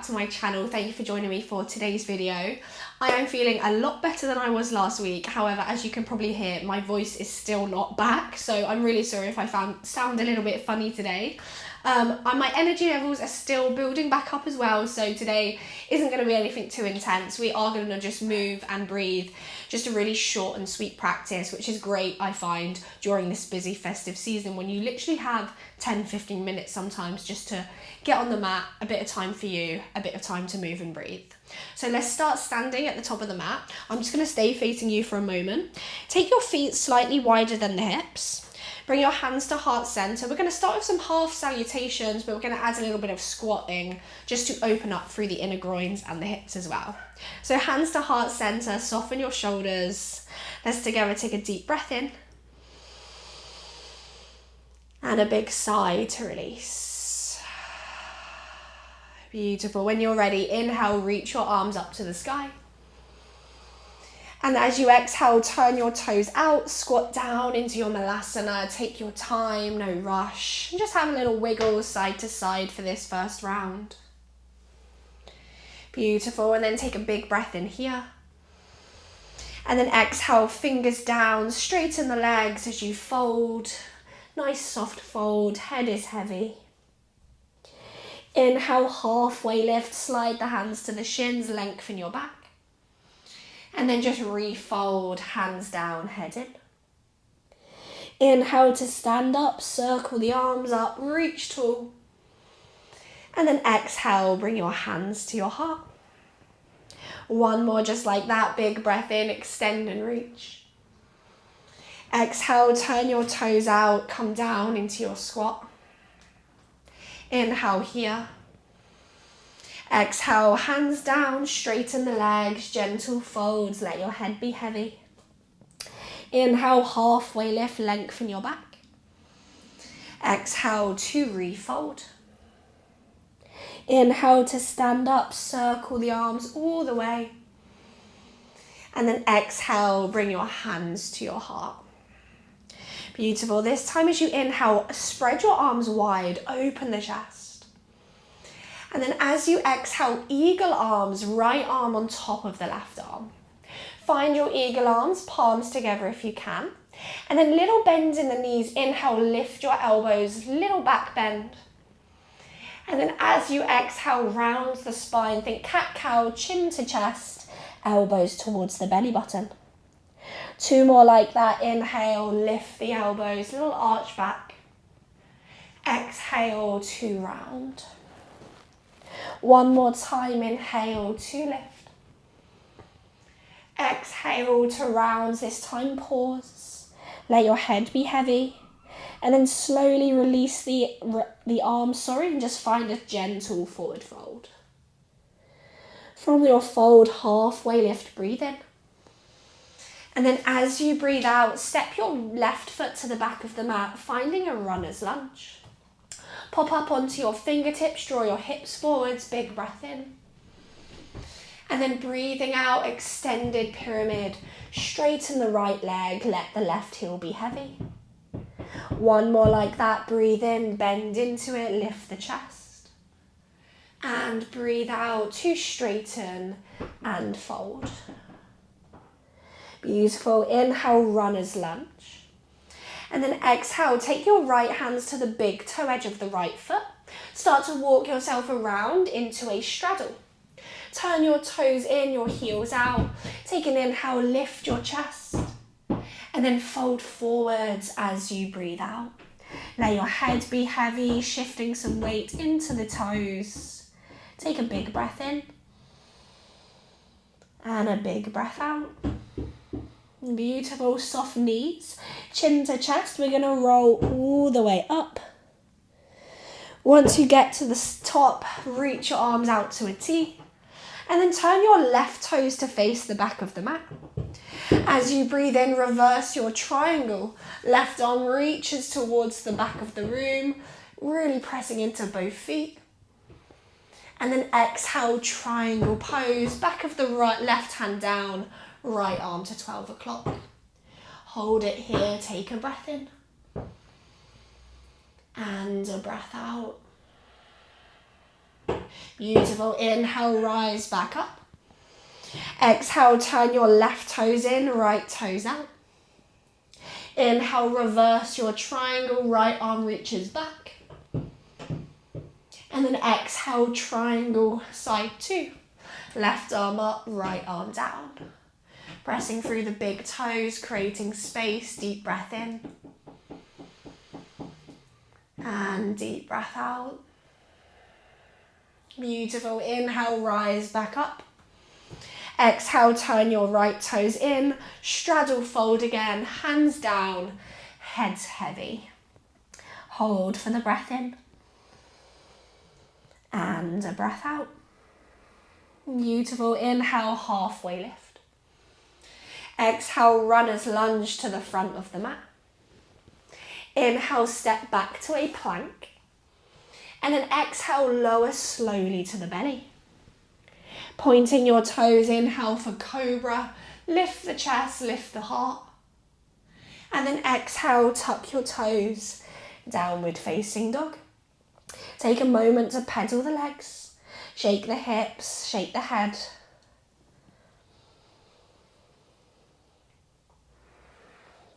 to my channel. Thank you for joining me for today's video. I am feeling a lot better than I was last week. However, as you can probably hear, my voice is still not back, so I'm really sorry if I sound a little bit funny today. And my energy levels are still building back up as well, so today isn't going to be anything too intense. We are going to just move and breathe, just a really short and sweet practice, which is great, I find, during this busy festive season when you literally have 10-15 minutes sometimes just to get on the mat, a bit of time for you, a bit of time to move and breathe. So let's start standing at the top of the mat. I'm just going to stay facing you for a moment. Take your feet slightly wider than the hips. Bring your hands to heart center. We're going to start with some half salutations, but we're going to add a little bit of squatting just to open up through the inner groins and the hips as well. So hands to heart center, soften your shoulders. Let's together take a deep breath in. And a big sigh to release. Beautiful. When you're ready, inhale, reach your arms up to the sky. And as you exhale, turn your toes out, squat down into your malasana. Take your time, no rush. And just have a little wiggle side to side for this first round. Beautiful. And then take a big breath in here. And then exhale, fingers down, straighten the legs as you fold. Nice soft fold, head is heavy. Inhale, halfway lift, slide the hands to the shins, lengthen your back. And then just refold, hands down, head in. Inhale to stand up, circle the arms up, reach tall. And then exhale, bring your hands to your heart. One more just like that, big breath in, extend and reach. Exhale, turn your toes out, come down into your squat. Inhale here. Exhale, hands down, straighten the legs, gentle folds, let your head be heavy. Inhale, halfway lift, lengthen your back. Exhale to refold. Inhale to stand up, circle the arms all the way. And then exhale, bring your hands to your heart. Beautiful. This time as you inhale, spread your arms wide, open the chest. And then as you exhale, eagle arms, right arm on top of the left arm. Find your eagle arms, palms together if you can. And then little bends in the knees. Inhale, lift your elbows, little back bend. And then as you exhale, round the spine. Think cat-cow, chin to chest, elbows towards the belly button. Two more like that. Inhale, lift the elbows, little arch back. Exhale to round. One more time, inhale to lift. Exhale to rounds, this time pause. Let your head be heavy. And then slowly release the arms, and just find a gentle forward fold. From your fold, halfway lift, breathe in. And then as you breathe out, step your left foot to the back of the mat, finding a runner's lunge. Pop up onto your fingertips, draw your hips forwards, big breath in. And then breathing out, extended pyramid. Straighten the right leg, let the left heel be heavy. One more like that, breathe in, bend into it, lift the chest. And breathe out to straighten and fold. Beautiful. Inhale, runner's lunge. And then exhale, take your right hands to the big toe edge of the right foot. Start to walk yourself around into a straddle. Turn your toes in, your heels out. Take an inhale, lift your chest. And then fold forwards as you breathe out. Let your head be heavy, shifting some weight into the toes. Take a big breath in. And a big breath out. Beautiful, soft knees, chin to chest. We're going to roll all the way up. Once you get to the top, reach your arms out to a T. And then turn your left toes to face the back of the mat. As you breathe in, reverse your triangle. Left arm reaches towards the back of the room, really pressing into both feet. And then exhale, triangle pose, back of the left hand down, right arm to 12 o'clock. Hold it here, take a breath in. And a breath out. Beautiful. Inhale, rise back up. Exhale, turn your left toes in, right toes out. Inhale, reverse your triangle, right arm reaches back. And then exhale, triangle, side 2. Left arm up, right arm down. Pressing through the big toes, creating space, deep breath in. And deep breath out. Beautiful. Inhale, rise back up. Exhale, turn your right toes in, straddle fold again, hands down, head's heavy. Hold for the breath in. And a breath out. Beautiful. Inhale, halfway lift. Exhale, runner's lunge to the front of the mat. Inhale, step back to a plank. And then exhale, lower slowly to the belly. Pointing your toes, inhale for cobra, lift the chest, lift the heart. And then exhale, tuck your toes, downward facing dog. Take a moment to pedal the legs, shake the hips, shake the head.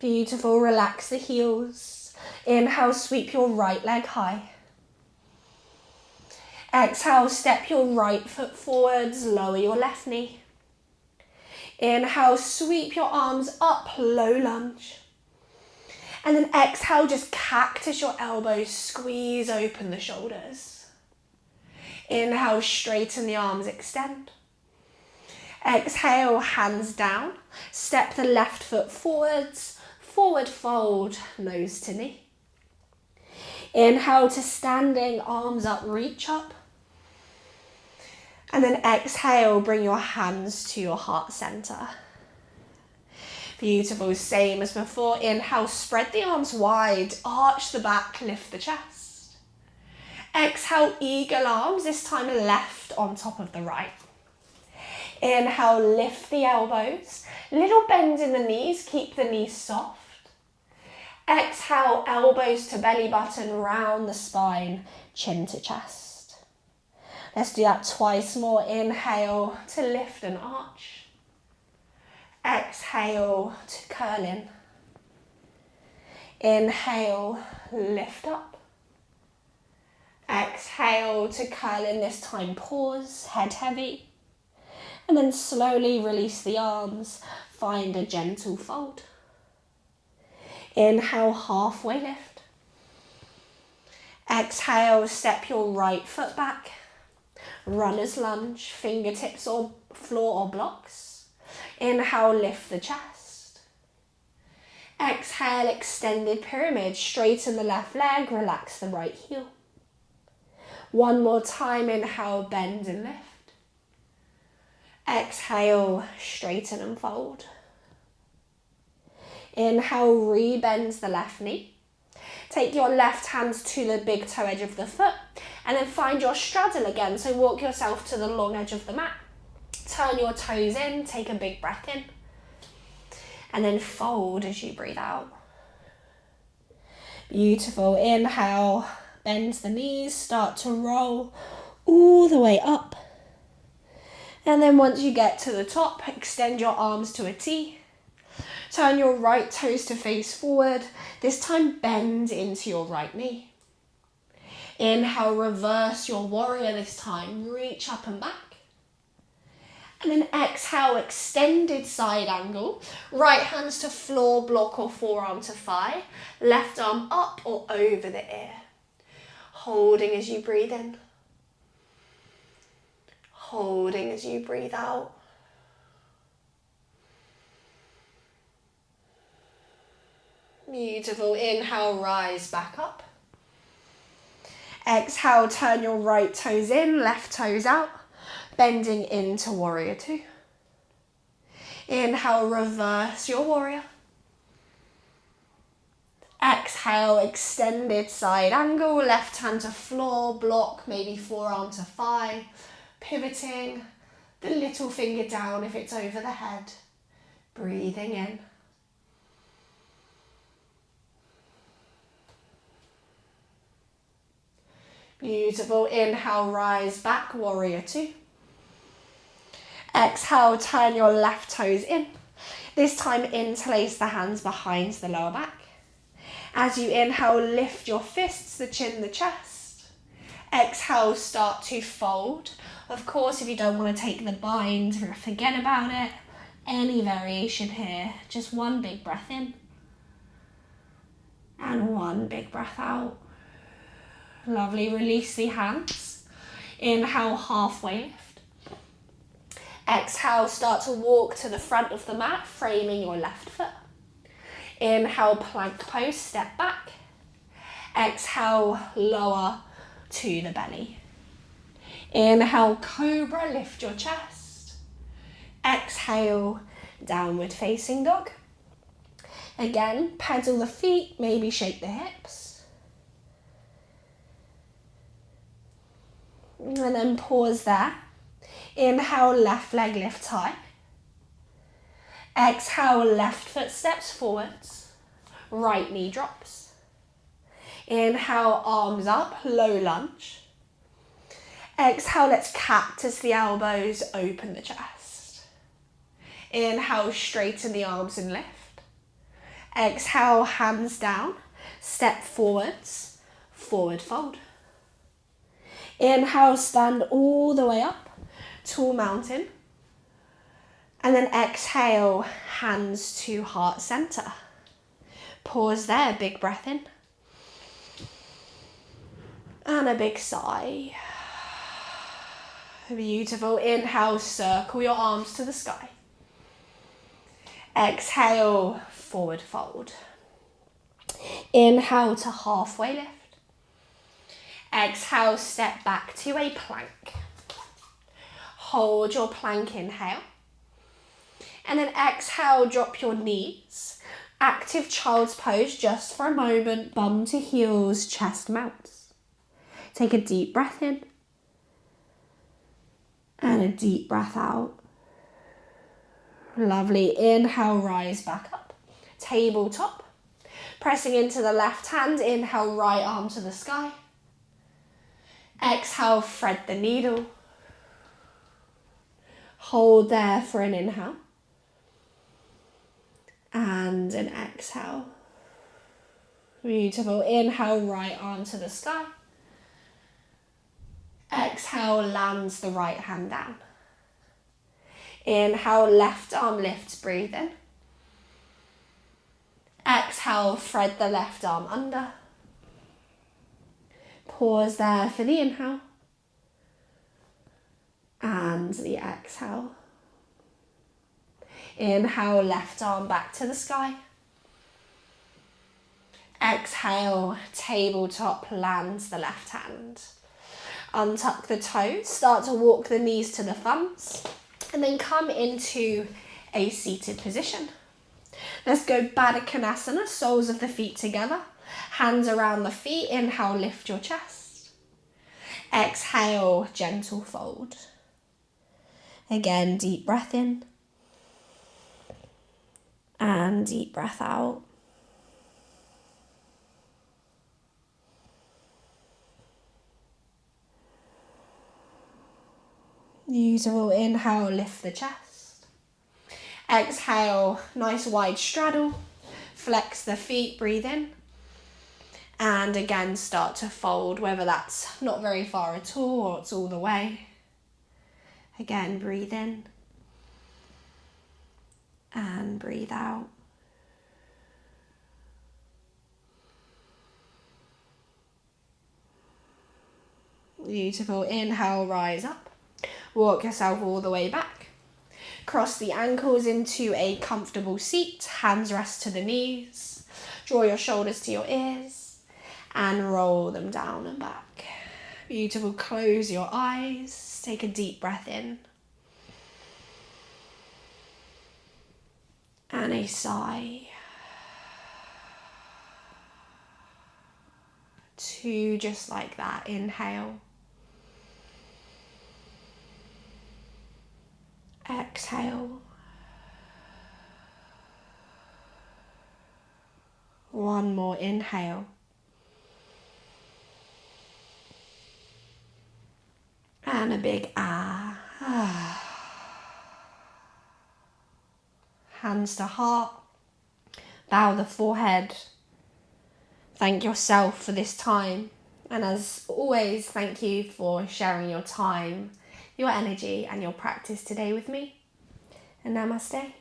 Beautiful, relax the heels. Inhale, sweep your right leg high. Exhale, step your right foot forwards, lower your left knee. Inhale, sweep your arms up, low lunge. And then exhale, just cactus your elbows, squeeze open the shoulders. Inhale, straighten the arms, extend. Exhale, hands down. Step the left foot forwards, forward fold, nose to knee. Inhale to standing, arms up, reach up. And then exhale, bring your hands to your heart center. Beautiful, same as before. Inhale, spread the arms wide, arch the back, lift the chest. Exhale, eagle arms, this time left on top of the right. Inhale, lift the elbows, little bend in the knees, keep the knees soft. Exhale, elbows to belly button, round the spine, chin to chest. Let's do that twice more. Inhale to lift and arch. Exhale to curl in. Inhale, lift up. Exhale to curl in, this time pause, head heavy. And then slowly release the arms, find a gentle fold. Inhale, halfway lift. Exhale, step your right foot back. Runner's lunge, fingertips or floor or blocks. Inhale, lift the chest. Exhale, extended pyramid, straighten the left leg, relax the right heel. One more time, inhale, bend and lift. Exhale, straighten and fold. Inhale, re-bend the left knee. Take your left hand to the big toe edge of the foot and then find your straddle again. So walk yourself to the long edge of the mat. Turn your toes in, take a big breath in. And then fold as you breathe out. Beautiful. Inhale, bend the knees, start to roll all the way up. And then once you get to the top, extend your arms to a T. Turn your right toes to face forward. This time bend into your right knee. Inhale, reverse your warrior this time. Reach up and back. And then exhale, extended side angle. Right hands to floor, block or forearm to thigh. Left arm up or over the ear. Holding as you breathe in. Holding as you breathe out. Beautiful. Inhale, rise back up. Exhale, turn your right toes in, left toes out, bending into warrior two. Inhale, reverse your warrior. Exhale, extended side angle, left hand to floor, block, maybe forearm to thigh, pivoting, the little finger down if it's over the head. Breathing in. Beautiful. Inhale, rise back, warrior two. Exhale, turn your left toes in. This time, interlace the hands behind the lower back. As you inhale, lift your fists, the chin, the chest. Exhale, start to fold. Of course, if you don't want to take the bind, forget about it. Any variation here, just one big breath in. And one big breath out. Lovely, release the hands. Inhale, halfway lift. Exhale, start to walk to the front of the mat, framing your left foot. Inhale, plank pose, step back. Exhale, lower to the belly. Inhale, cobra, lift your chest. Exhale, downward facing dog. Again, pedal the feet, maybe shake the hips. And then pause there. Inhale, left leg lifts high. Exhale, left foot steps forwards. Right knee drops. Inhale, arms up, low lunge. Exhale, let's cactus the elbows, open the chest. Inhale, straighten the arms and lift. Exhale, hands down, step forwards, forward fold. Inhale, stand all the way up, tall mountain. And then exhale, hands to heart center. Pause there, big breath in. And a big sigh. Beautiful. Inhale, circle your arms to the sky. Exhale, forward fold. Inhale to halfway lift. Exhale, step back to a plank. Hold your plank, inhale. And then exhale, drop your knees. Active child's pose just for a moment. Bum to heels, chest mounts. Take a deep breath in. And a deep breath out. Lovely. Inhale, rise back up. Tabletop. Pressing into the left hand. Inhale, right arm to the sky. Exhale, thread the needle. Hold there for an inhale. And an exhale. Beautiful. Inhale, right arm to the sky. Exhale, lands the right hand down. Inhale, left arm lifts, breathe in. Exhale, thread the left arm under. Pause there for the inhale. And the exhale. Inhale, left arm back to the sky. Exhale, tabletop, lands the left hand. Untuck the toes, start to walk the knees to the thumbs, and then come into a seated position. Let's go Baddha Konasana, soles of the feet together, hands around the feet. Inhale, lift your chest. Exhale, gentle fold. Again, deep breath in. And deep breath out. Beautiful. Inhale, lift the chest. Exhale, nice wide straddle. Flex the feet, breathe in. And again, start to fold, whether that's not very far at all or it's all the way. Again, breathe in. And breathe out. Beautiful. Inhale, rise up. Walk yourself all the way back. Cross the ankles into a comfortable seat. Hands rest to the knees. Draw your shoulders to your ears. And roll them down and back. Beautiful. Close your eyes. Take a deep breath in. And a sigh. 2, just like that. Inhale. Exhale. 1 more inhale. And a big ah. Hands to heart. Bow the forehead. Thank yourself for this time. And as always, thank you for sharing your time, your energy and your practice today with me. And namaste.